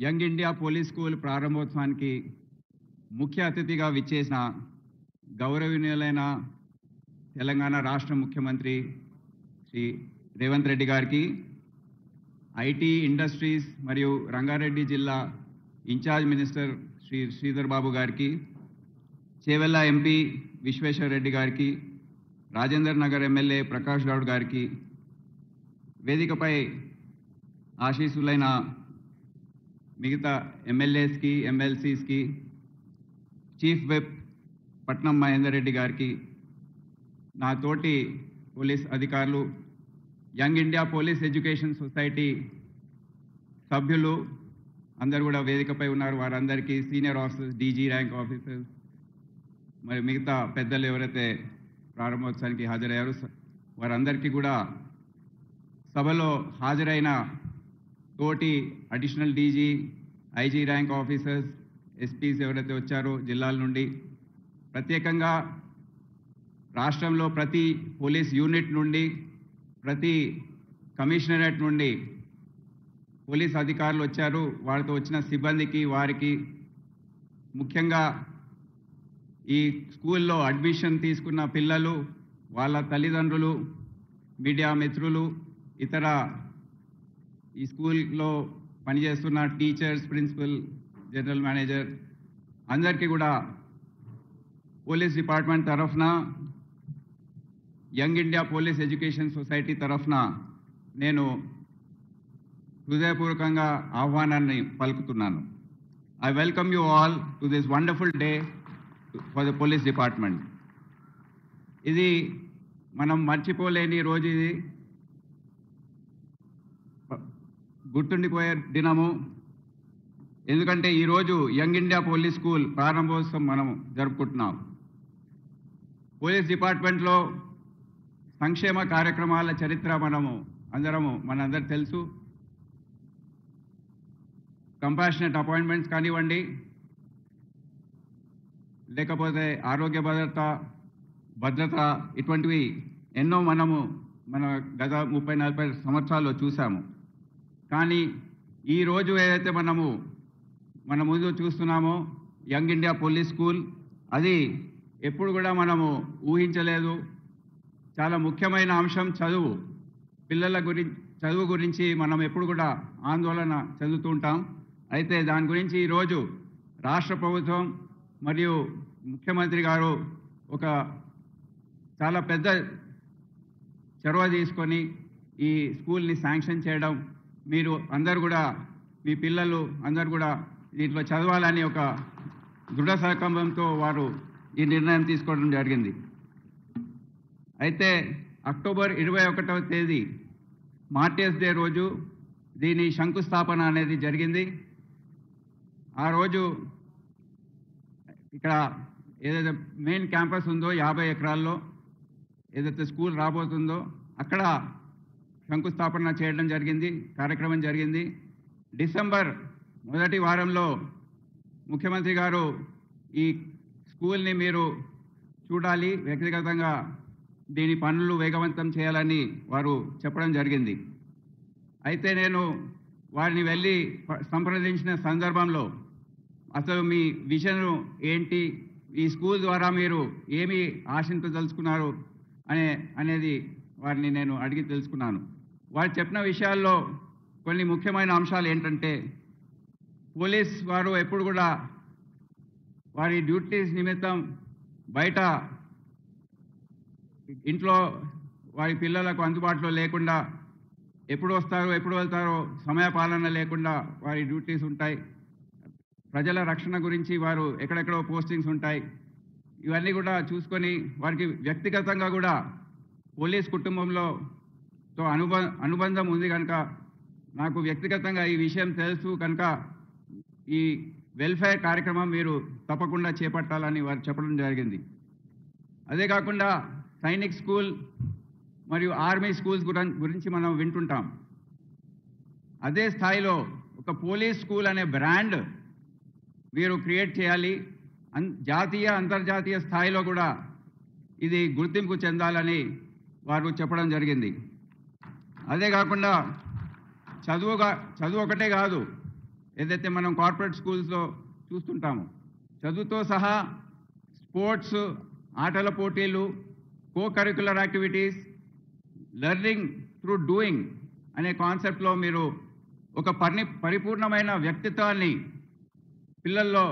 Young India police school ప్రారంభోత్సవానికి ముఖ్య అతిథిగా విచ్చేసిన గౌరవనీయులైన తెలంగాణ రాష్ట్ర ముఖ్యమంత్రి శ్రీ రేవంత్ రెడ్డి గారికి, ఐటీ ఇండస్ట్రీస్ మరియు రంగారెడ్డి జిల్లా ఇన్ఛార్జ్ మినిస్టర్ శ్రీ శ్రీధర్ బాబు గారికి, చేవెళ్ళ ఎంపీ విశ్వేశ్వర్ రెడ్డి గారికి, రాజేందర్ నగర్ ఎమ్మెల్యే ప్రకాష్ గౌడ్ గారికి, వేదికపై ఆశీస్సులైన మిగతా ఎమ్మెల్యేస్కి, ఎమ్మెల్సీస్కి, చీఫ్ విప్ పట్నం మహేందర్ రెడ్డి గారికి, నా తోటి పోలీస్ అధికారులు, young India police education society సభ్యులు అందరూ కూడా వేదికపై ఉన్నారు. వారందరికీ senior officers, DG rank officers, మరి మిగతా పెద్దలు ఎవరైతే ప్రారంభోత్సవానికి హాజరయ్యారో వారందరికీ కూడా, సభలో హాజరైన తోటి additional DG, IG rank officers, SPs ఎవరైతే వచ్చారో జిల్లాల నుండి, ప్రత్యేకంగా రాష్ట్రంలో ప్రతి పోలీస్ యూనిట్ నుండి, ప్రతి కమిషనరేట్ నుండి పోలీస్ అధికారులు వచ్చారు. వారితో వచ్చిన సిబ్బందికి, వారికి ముఖ్యంగా ఈ స్కూల్లో అడ్మిషన్ తీసుకున్న పిల్లలు, వాళ్ళ తల్లిదండ్రులు, మీడియా మిత్రులు, ఇతర ఈ స్కూల్లో పనిచేస్తున్న టీచర్స్, ప్రిన్సిపల్, జనరల్ మేనేజర్ అందరికీ కూడా పోలీస్ డిపార్ట్మెంట్ తరఫున, young India police education society తరఫున నేను హృదయపూర్వకంగా ఆహ్వానాన్ని పలుకుతున్నాను. I welcome you all to this wonderful day for the police department. ఇది మనం మర్చిపోలేని రోజు, ఇది గుర్తుండిపోయే దినము. ఎందుకంటే ఈరోజు యంగ్ ఇండియా పోలీస్ స్కూల్ ప్రారంభోత్సవం మనం జరుపుకుంటున్నాం. పోలీస్ డిపార్ట్మెంట్లో సంక్షేమ కార్యక్రమాల చరిత్ర మనందరికి తెలుసు. కంపాషనేట్ అపాయింట్మెంట్స్ కానివ్వండి, లేకపోతే ఆరోగ్య భద్రత ఇటువంటివి ఎన్నో మన గత 30-40 సంవత్సరాల్లో చూసాము. కానీ ఈరోజు ఏదైతే మన ముందు చూస్తున్నామో యంగ్ ఇండియా పోలీస్ స్కూల్, అది ఎప్పుడు కూడా మనము ఊహించలేదు. చాలా ముఖ్యమైన అంశం చదువు. పిల్లల చదువు గురించి మనం ఎప్పుడు కూడా ఆందోళన చెందుతూ ఉంటాం. అయితే దాని గురించి ఈరోజు రాష్ట్ర ప్రభుత్వం మరియు ముఖ్యమంత్రి గారు ఒక చాలా పెద్ద చొరవ తీసుకొని ఈ స్కూల్ని శాంక్షన్ చేయడం, మీరు అందరు కూడా, మీ పిల్లలు అందరు కూడా దీంట్లో చదవాలని ఒక దృఢ సంకల్పంతో వారు ఈ నిర్ణయం తీసుకోవడం జరిగింది. అయితే అక్టోబర్ 21వ తేదీ మార్టియర్స్ డే రోజు దీని శంకుస్థాపన అనేది జరిగింది. ఆ రోజు ఇక్కడ ఏదైతే మెయిన్ క్యాంపస్ ఉందో 50 ఎకరాల్లో ఏదైతే స్కూల్ రాబోతుందో అక్కడ శంకుస్థాపన చేయడం జరిగింది, కార్యక్రమం జరిగింది. డిసెంబర్ మొదటి వారంలో ముఖ్యమంత్రి గారు ఈ స్కూల్ని మీరు చూడాలి, వ్యక్తిగతంగా దీని పనులు వేగవంతం చేయాలని వారు చెప్పడం జరిగింది. అయితే నేను వారిని వెళ్ళి సంప్రదించిన సందర్భంలో అసలు మీ విజన్ ఏంటి, ఈ స్కూల్ ద్వారా మీరు ఏమి ఆశించదలుచుకున్నారు అనేది వారిని నేను అడిగి తెలుసుకున్నాను. వారు చెప్పిన విషయాల్లో కొన్ని ముఖ్యమైన అంశాలు ఏంటంటే, పోలీస్ వారు ఎప్పుడు కూడా వారి డ్యూటీస్ నిమిత్తం బయట ఇంట్లో వారి పిల్లలకు అందుబాటులో లేకుండా, ఎప్పుడు వస్తారో ఎప్పుడు వెళ్తారో సమయపాలన లేకుండా వారి డ్యూటీస్ ఉంటాయి. ప్రజల రక్షణ గురించి వారు ఎక్కడెక్కడో పోస్టింగ్స్ ఉంటాయి. ఇవన్నీ కూడా చూసుకొని వారికి వ్యక్తిగతంగా కూడా పోలీస్ కుటుంబంలో అనుబంధం ఉంది కనుక, నాకు వ్యక్తిగతంగా ఈ విషయం తెలుసు కనుక ఈ వెల్ఫేర్ కార్యక్రమం మీరు తప్పకుండా చేపట్టాలని వారు చెప్పడం జరిగింది. అదే కాకుండా సైనిక్ స్కూల్ మరియు ఆర్మీ స్కూల్స్ గురించి మనం వింటుంటాం. అదే స్థాయిలో ఒక పోలీస్ స్కూల్ అనే బ్రాండ్ మీరు క్రియేట్ చేయాలి. జాతీయ, అంతర్జాతీయ స్థాయిలో కూడా ఇది గుర్తింపు చెందాలని వారు చెప్పడం జరిగింది. అదే కాకుండా చదువు ఒకటే కాదు, ఏదైతే మనం కార్పొరేట్ స్కూల్స్లో చూస్తుంటామో చదువుతో సహా స్పోర్ట్స్, ఆటల పోటీలు, curricular activities, learning through doing అనే కాన్సెప్ట్లో మీరు ఒక పరిపూర్ణమైన వ్యక్తిత్వాన్ని పిల్లల్లో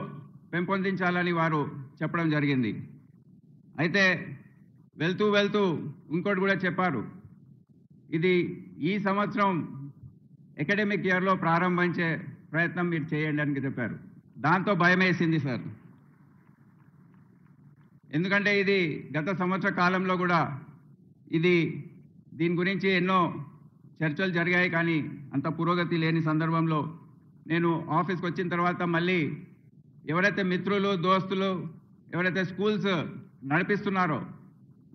పెంపొందించాలని వారు చెప్పడం జరిగింది. అయితే వెళ్తూ ఇంకోటి కూడా చెప్పారు, ఇది ఈ సంవత్సరం అకాడమిక్ ఇయర్లో ప్రారంభించే ప్రయత్నం మీరు చేయండి అని చెప్పారు. దాంతో భయమేసింది సార్. ఎందుకంటే ఇది గత సంవత్సర కాలంలో కూడా దీని గురించి ఎన్నో చర్చలు జరిగాయి, కానీ అంత పురోగతి లేని సందర్భంలో నేను ఆఫీస్కి వచ్చిన తర్వాత మళ్ళీ ఎవరైతే మిత్రులు, దోస్తులు ఎవరైతే స్కూల్స్ నడిపిస్తున్నారో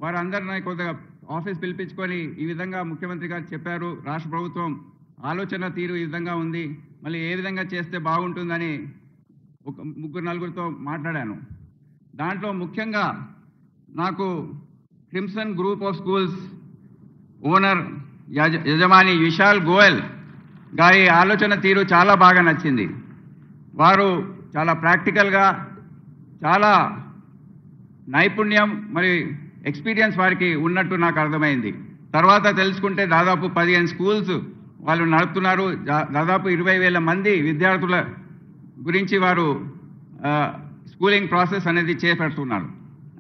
వారందరినీ కొద్దిగా ఆఫీస్ పిలిపించుకొని ఈ విధంగా ముఖ్యమంత్రి గారు చెప్పారు, రాష్ట్ర ప్రభుత్వం ఆలోచన తీరు ఈ విధంగా ఉంది, మళ్ళీ ఏ విధంగా చేస్తే బాగుంటుందని ఒక 3-4తో మాట్లాడాను. దాంట్లో ముఖ్యంగా నాకు crimson group of schools owner యజమాని విశాల్ గోయల్ గారి ఆలోచన తీరు చాలా బాగా నచ్చింది. వారు చాలా ప్రాక్టికల్గా, చాలా నైపుణ్యం మరి ఎక్స్పీరియన్స్ వారికి ఉన్నట్టు నాకు అర్థమైంది. తర్వాత తెలుసుకుంటే దాదాపు 15 స్కూల్స్ వాళ్ళు నడుపుతున్నారు. దాదాపు 20,000 మంది విద్యార్థుల గురించి వారు స్కూలింగ్ ప్రాసెస్ అనేది చేపడుతున్నారు.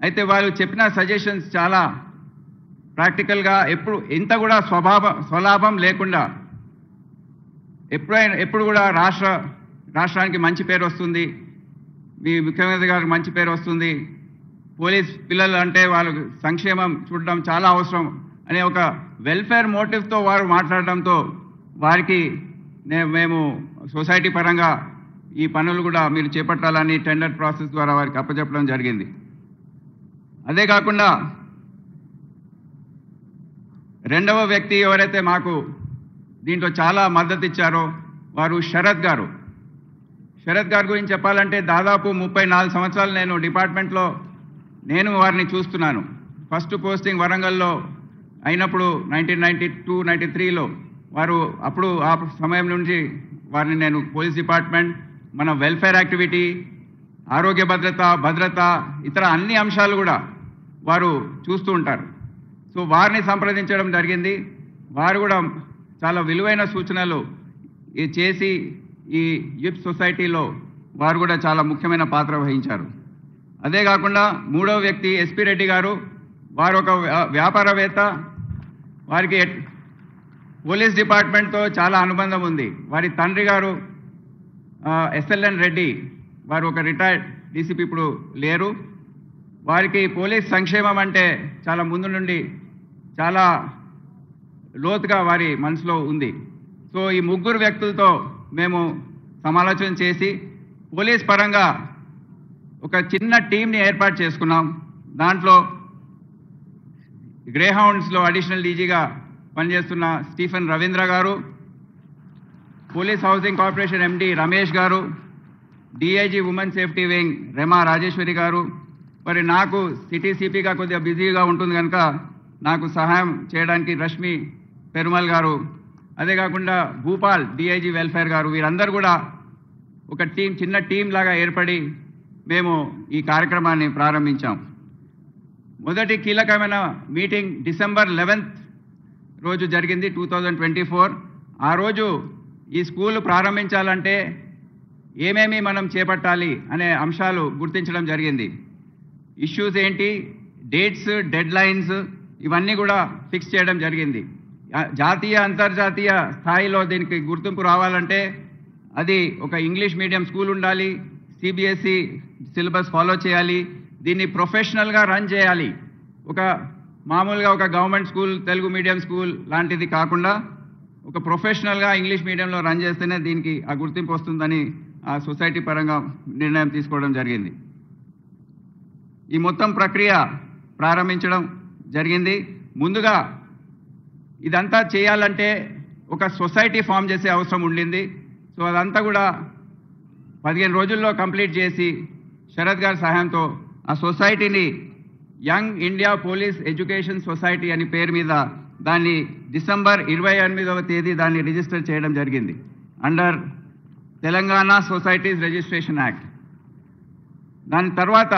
అయితే వాళ్ళు చెప్పిన సజెషన్స్ చాలా ప్రాక్టికల్గా, ఇంత కూడా స్వలాభం లేకుండా ఎప్పుడు కూడా రాష్ట్రానికి మంచి పేరు వస్తుంది, మీ ముఖ్యమంత్రి గారికి మంచి పేరు వస్తుంది, పోలీస్ పిల్లలు అంటే వాళ్ళకు సంక్షేమం చూడడం చాలా అవసరం అనే ఒక వెల్ఫేర్ మోటివ్తో వారు మాట్లాడడంతో వారికి మేము సొసైటీ పరంగా ఈ పనులు కూడా మీరు చేపట్టాలని టెండర్ ప్రాసెస్ ద్వారా వారికి అప్పచెప్పడం జరిగింది. అదే కాకుండా రెండవ వ్యక్తి ఎవరైతే మాకు దీంట్లో చాలా మద్దతు ఇచ్చారో వారు శరత్ గారు. శరత్ గారి గురించి చెప్పాలంటే దాదాపు 34 సంవత్సరాలు నేను డిపార్ట్మెంట్లో వారిని చూస్తున్నాను. ఫస్ట్ పోస్టింగ్ వరంగల్లో అయినప్పుడు 1992-93లో వారు అప్పుడు ఆ సమయం నుంచి వారిని నేను పోలీస్ డిపార్ట్మెంట్, మన వెల్ఫేర్ యాక్టివిటీ, ఆరోగ్య భద్రత ఇతర అన్ని అంశాలు కూడా వారు చూస్తూ ఉంటారు. సో వారిని సంప్రదించడం జరిగింది. వారు కూడా చాలా విలువైన సూచనలు చేసి ఈ యూత్ సొసైటీలో వారు కూడా చాలా ముఖ్యమైన పాత్ర వహించారు. అదే కాకుండా మూడవ వ్యక్తి ఎస్పీ రెడ్డి గారు. వారు ఒక వ్యాపారవేత్త, వారికి పోలీస్ డిపార్ట్మెంట్తో చాలా అనుబంధం ఉంది. వారి తండ్రి గారు ఎస్ఎల్ఎన్ రెడ్డి, వారు ఒక రిటైర్డ్ డీసీపీ, ఇప్పుడు లేరు. వారికి పోలీస్ సంక్షేమం అంటే చాలా ముందు నుండి చాలా లోతుగా వారి మనసులో ఉంది. సో ఈ ముగ్గురు వ్యక్తులతో మేము సమాలోచన చేసి పోలీస్ పరంగా ఒక చిన్న టీంని ఏర్పాటు చేసుకున్నాం. దాంట్లో గ్రేహౌండ్స్లో అడిషనల్ డీజీగా పనిచేస్తున్న Stephen Ravindra garu, police housing corporation MD Ramesh garu, DIG women safety wing Rema Rajeswari garu. మరి నాకు సిటీ సిపిగా కొద్దిగా బిజీగా ఉంటుంది కనుక నాకు సహాయం చేయడానికి రష్మి పెరుమల్ గారు, అదే కాకుండా భూపాల్ డిఐజీ వెల్ఫేర్ గారు, వీరందరూ కూడా ఒక చిన్న టీం లాగా ఏర్పడి మేము ఈ కార్యక్రమాన్ని ప్రారంభించాం. మొదటి కీలకమైన మీటింగ్ డిసెంబర్ 11th రోజు జరిగింది, 2024. ఆ రోజు ఈ స్కూల్ ప్రారంభించాలంటే ఏమేమి మనం చేపట్టాలి అనే అంశాలు గుర్తించడం జరిగింది. ఇష్యూస్ ఏంటి, డేట్స్, డెడ్ లైన్స్ ఇవన్నీ కూడా ఫిక్స్ చేయడం జరిగింది. జాతీయ అంతర్జాతీయ స్థాయిలో దీనికి గుర్తింపు రావాలంటే అది ఒక ఇంగ్లీష్ మీడియం స్కూల్ ఉండాలి, సిబిఎస్ఈ సిలబస్ ఫాలో చేయాలి, దీన్ని ప్రొఫెషనల్గా రన్ చేయాలి. ఒక మామూలుగా ఒక government school, Telugu medium school లాంటిది కాకుండా ఒక ప్రొఫెషనల్గా ఇంగ్లీష్ మీడియంలో రన్ చేస్తేనే దీనికి ఆ గుర్తింపు వస్తుందని ఆ సొసైటీ పరంగా నిర్ణయం తీసుకోవడం జరిగింది. ఈ మొత్తం ప్రక్రియ ప్రారంభించడం జరిగింది. ముందుగా ఇదంతా చేయాలంటే ఒక సొసైటీ ఫామ్ చేసే అవసరం ఉండింది. సో అదంతా కూడా 15 రోజుల్లో కంప్లీట్ చేసి శరత్ గారి సహాయంతో ఆ సొసైటీని young India police education society అని పేరు మీద దాన్ని డిసెంబర్ 28వ తేదీ దాన్ని రిజిస్టర్ చేయడం జరిగింది. Under Telangana societies registration act. దాని తర్వాత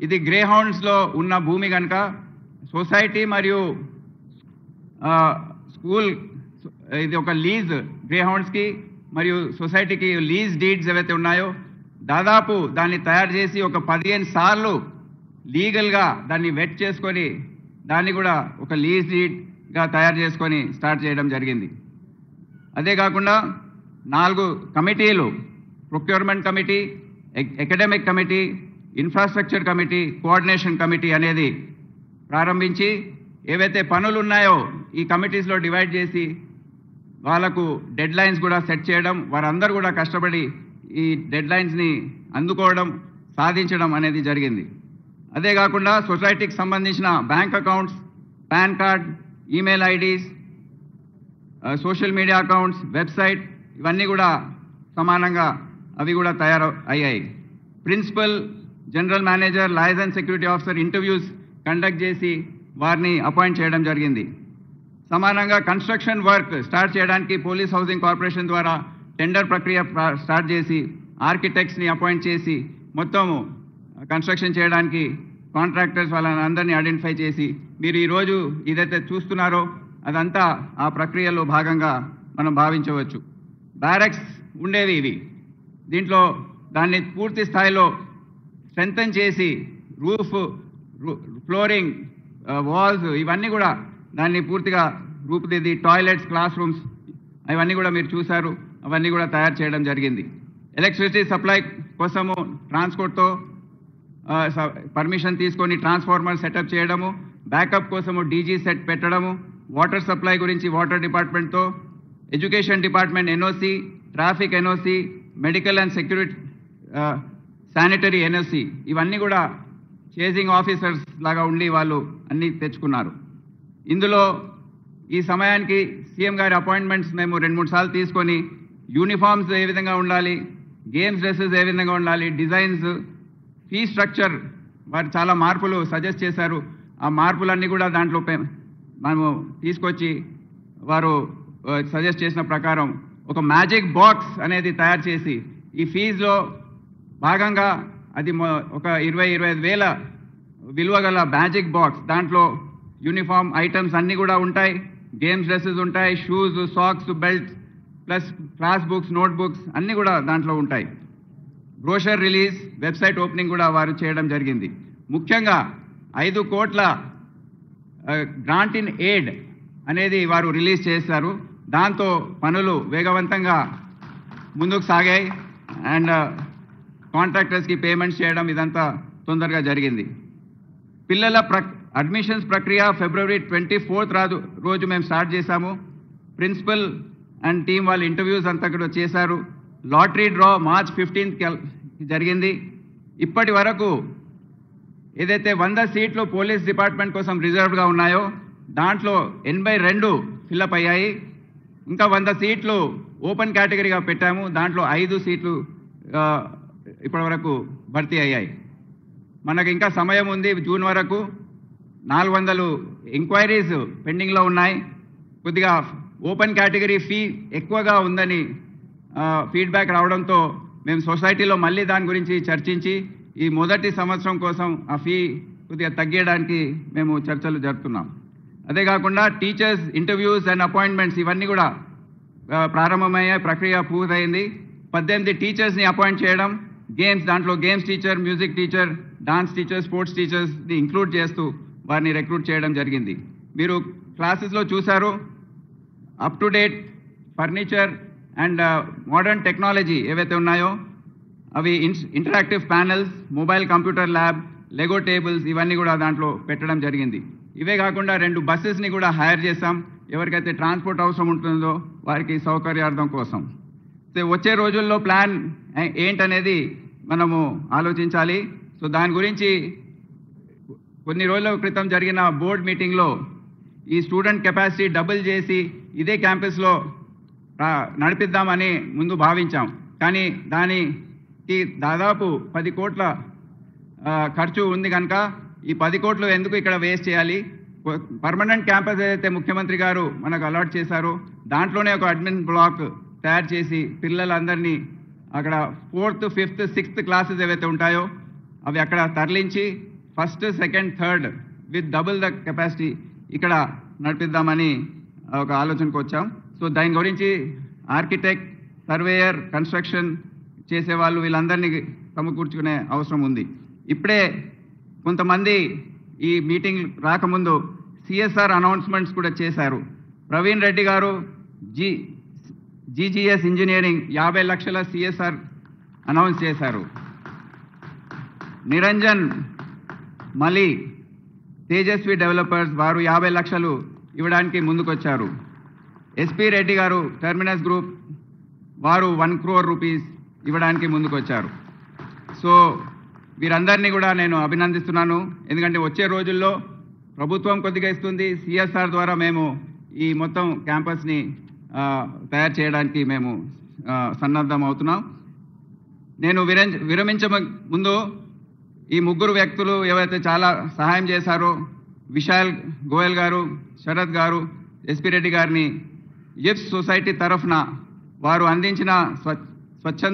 ఇది గ్రే హౌండ్స్లో ఉన్న భూమి కనుక సొసైటీ మరియు స్కూల్ ఇది ఒక లీజ్, గ్రే హౌండ్స్కి మరియు సొసైటీకి లీజ్ డీడ్స్ ఏవైతే ఉన్నాయో దాదాపు దాన్ని తయారు చేసి ఒక 15 సార్లు లీగల్గా దాన్ని వెట్ చేసుకొని దాన్ని కూడా ఒక లీజ్ డీడ్గా తయారు చేసుకొని స్టార్ట్ చేయడం జరిగింది. అదే కాకుండా 4 కమిటీలు, procurement committee, academic committee, infrastructure committee, coordination committee అనేది ప్రారంభించి ఏవైతే పనులు ఉన్నాయో ఈ కమిటీస్లో డివైడ్ చేసి వాళ్ళకు డెడ్ లైన్స్ కూడా సెట్ చేయడం, వారందరూ కూడా కష్టపడి ఈ డెడ్ లైన్స్ని అందుకోవడం, సాధించడం అనేది జరిగింది. అదే కాకుండా సొసైటీకి సంబంధించిన bank accounts, PAN card, email IDs, social media accounts, website ఇవన్నీ కూడా సమానంగా అవి కూడా తయారు అయ్యాయి. Principal, general manager, licence security officer interviews conduct చేసి వారిని అపాయింట్ చేయడం జరిగింది. సమానంగా కన్స్ట్రక్షన్ వర్క్ స్టార్ట్ చేయడానికి పోలీస్ హౌసింగ్ కార్పొరేషన్ ద్వారా టెండర్ ప్రక్రియ స్టార్ట్ చేసి ఆర్కిటెక్ట్స్ని అపాయింట్ చేసి మొత్తము కన్స్ట్రక్షన్ చేయడానికి కాంట్రాక్టర్స్ వాళ్ళని అందరినీ ఐడెంటిఫై చేసి మీరు ఈరోజు ఏదైతే చూస్తున్నారో అదంతా ఆ ప్రక్రియలో భాగంగా మనం భావించవచ్చు. బ్యారక్స్ ఉండేవి ఇవి, దీంట్లో దాన్ని పూర్తి స్థాయిలో స్ట్రెంథన్ చేసి రూఫ్, ఫ్లోరింగ్, వాల్స్ ఇవన్నీ కూడా దాన్ని పూర్తిగా రూపుదిద్ది టాయిలెట్స్, క్లాస్ రూమ్స్ ఇవన్నీ కూడా మీరు చూశారు, అవన్నీ కూడా తయారు చేయడం జరిగింది. ఎలక్ట్రిసిటీ సప్లై కోసము ట్రాన్స్పోర్ట్తో పర్మిషన్ తీసుకొని ట్రాన్స్ఫార్మర్ సెటప్ చేయడము, బ్యాకప్ కోసము డీజీ సెట్ పెట్టడము, వాటర్ సప్లై గురించి వాటర్ డిపార్ట్మెంట్తో, education department NOC, traffic NOC, medical and security sanitary NOC ఇవన్నీ కూడా చేజింగ్ ఆఫీసర్స్ లాగా ఉండి వాళ్ళు అన్నీ తెచ్చుకున్నారు. ఇందులో ఈ సమయానికి సీఎం గారి అపాయింట్మెంట్స్ మేము 2-3 సార్లు తీసుకొని యూనిఫామ్స్ ఏ విధంగా ఉండాలి, గేమ్స్ డ్రెస్సెస్ ఏ విధంగా ఉండాలి, డిజైన్స్, ఫీ స్ట్రక్చర్ వారు చాలా మార్పులు సజెస్ట్ చేశారు. ఆ మార్పులన్నీ కూడా దాంట్లో మనము తీసుకొచ్చి వారు సజెస్ట్ చేసిన ప్రకారం ఒక మ్యాజిక్ బాక్స్ అనేది తయారు చేసి ఈ ఫీజులో భాగంగా అది ఒక 20-25 వేల విలువ గల మ్యాజిక్ బాక్స్, దాంట్లో యూనిఫామ్ ఐటమ్స్ అన్నీ కూడా ఉంటాయి, గేమ్స్ డ్రెస్సెస్ ఉంటాయి, shoes, socks, belts plus class books, note books అన్నీ కూడా దాంట్లో ఉంటాయి. బ్రోషర్ రిలీజ్, వెబ్సైట్ ఓపెనింగ్ కూడా వారు చేయడం జరిగింది. ముఖ్యంగా 5 కోట్ల గ్రాంట్ ఇన్ ఎయిడ్ అనేది వారు రిలీజ్ చేశారు. దాంతో పనులు వేగవంతంగా ముందుకు సాగాయి అండ్ కాంట్రాక్టర్స్కి పేమెంట్స్ చేయడం ఇదంతా తొందరగా జరిగింది. పిల్లల అడ్మిషన్స్ ప్రక్రియ ఫిబ్రవరి 24 రోజు మేము స్టార్ట్ చేశాము. ప్రిన్సిపల్ అండ్ టీం వాళ్ళు ఇంటర్వ్యూస్ అంతా కూడా చేశారు. లాటరీ డ్రా మార్చ్ 15 జరిగింది. ఇప్పటి వరకు ఏదైతే 100 సీట్లు పోలీస్ డిపార్ట్మెంట్ కోసం రిజర్వ్డ్గా ఉన్నాయో దాంట్లో 82 ఫిల్అప్ అయ్యాయి. ఇంకా 100 సీట్లు ఓపెన్ కేటగిరీగా పెట్టాము, దాంట్లో 5 సీట్లు ఇప్పటి వరకు భర్తీ అయ్యాయి. మనకు ఇంకా సమయం ఉంది, జూన్ వరకు 400 ఎంక్వైరీస్ పెండింగ్లో ఉన్నాయి. కొద్దిగా ఓపెన్ కేటగిరీ ఫీ ఎక్కువగా ఉందని ఫీడ్బ్యాక్ రావడంతో మేము సొసైటీలో మళ్ళీ దాని గురించి చర్చించి ఈ మొదటి సంవత్సరం కోసం ఆ ఫీ కొద్దిగా తగ్గడానికి మేము చర్చలు జరుపుతున్నాం. అదే కాకుండా టీచర్స్ ఇంటర్వ్యూస్ అండ్ అపాయింట్మెంట్స్ ఇవన్నీ కూడా ప్రారంభమయ్యాయి, ప్రక్రియ పూర్తయింది. 18 టీచర్స్ని అపాయింట్ చేయడం, గేమ్స్ దాంట్లో games teacher, music teacher, dance teacher, sports టీచర్స్ని ఇంక్లూడ్ చేస్తూ వారిని రిక్రూట్ చేయడం జరిగింది. మీరు క్లాసెస్లో చూశారు, up to date furniture and modern technology ఏవైతే ఉన్నాయో అవి interactive panels, mobile computer lab, Lego tables ఇవన్నీ కూడా దాంట్లో పెట్టడం జరిగింది. ఇవే కాకుండా 2 బస్సెస్ని కూడా హైర్ చేశాం, ఎవరికైతే ట్రాన్స్పోర్ట్ అవసరం ఉంటుందో వారికి సౌకర్యార్థం కోసం. సో వచ్చే రోజుల్లో ప్లాన్ ఏంటనేది మనము ఆలోచించాలి. సో దాని గురించి కొన్ని రోజుల క్రితం జరిగిన బోర్డ్ మీటింగ్లో ఈ స్టూడెంట్ కెపాసిటీ డబుల్ చేసి ఇదే క్యాంపస్లో నడిపిద్దామని ముందు భావించాం. కానీ దానికి దాదాపు 10 కోట్ల ఖర్చు ఉంది కనుక ఈ 10 కోట్లు ఎందుకు ఇక్కడ వేస్ట్ చేయాలి? పర్మనెంట్ క్యాంపస్ ఏదైతే ముఖ్యమంత్రి గారు మనకు అలాట్ చేశారో దాంట్లోనే ఒక అడ్మిన్ బ్లాక్ తయారు చేసి పిల్లలందరినీ అక్కడ 4th, 5th, 6th క్లాసెస్ ఏవైతే ఉంటాయో అవి అక్కడ తరలించి 1st, 2nd, 3rd with double the capacity ఇక్కడ నడిపిద్దామని ఒక ఆలోచనకు వచ్చాం. సో దాని గురించి ఆర్కిటెక్ట్, సర్వేయర్, కన్స్ట్రక్షన్ చేసేవాళ్ళు వీళ్ళందరినీ సమకూర్చుకునే అవసరం ఉంది. ఇప్పుడే కొంతమంది ఈ మీటింగ్ రాకముందు సిఎస్ఆర్ అనౌన్స్మెంట్స్ కూడా చేశారు. ప్రవీణ్ రెడ్డి గారు జీజీఎస్ ఇంజనీరింగ్ 50 లక్షల సిఎస్ఆర్ అనౌన్స్ చేశారు. నిరంజన్ మలి తేజస్వి డెవలపర్స్ వారు 50 లక్షలు ఇవ్వడానికి ముందుకొచ్చారు. ఎస్పీ రెడ్డి గారు టెర్మినస్ గ్రూప్ వారు 1 crore రూపీస్ ఇవ్వడానికి ముందుకొచ్చారు. సో వీరందరినీ కూడా నేను అభినందిస్తున్నాను. ఎందుకంటే వచ్చే రోజుల్లో ప్రభుత్వం కొద్దిగా ఇస్తుంది, సిఎస్ఆర్ ద్వారా మేము ఈ మొత్తం క్యాంపస్ని తయారు చేయడానికి మేము సన్నద్ధం అవుతున్నాం. నేను విరమించ ముందు ఈ ముగ్గురు వ్యక్తులు ఎవరైతే చాలా సహాయం చేశారో, విశాల్ గోయల్ గారు, శరత్ గారు, ఎస్పీ రెడ్డి గారిని జిప్స్ సొసైటీ తరఫున వారు అందించిన స్వచ్ఛంద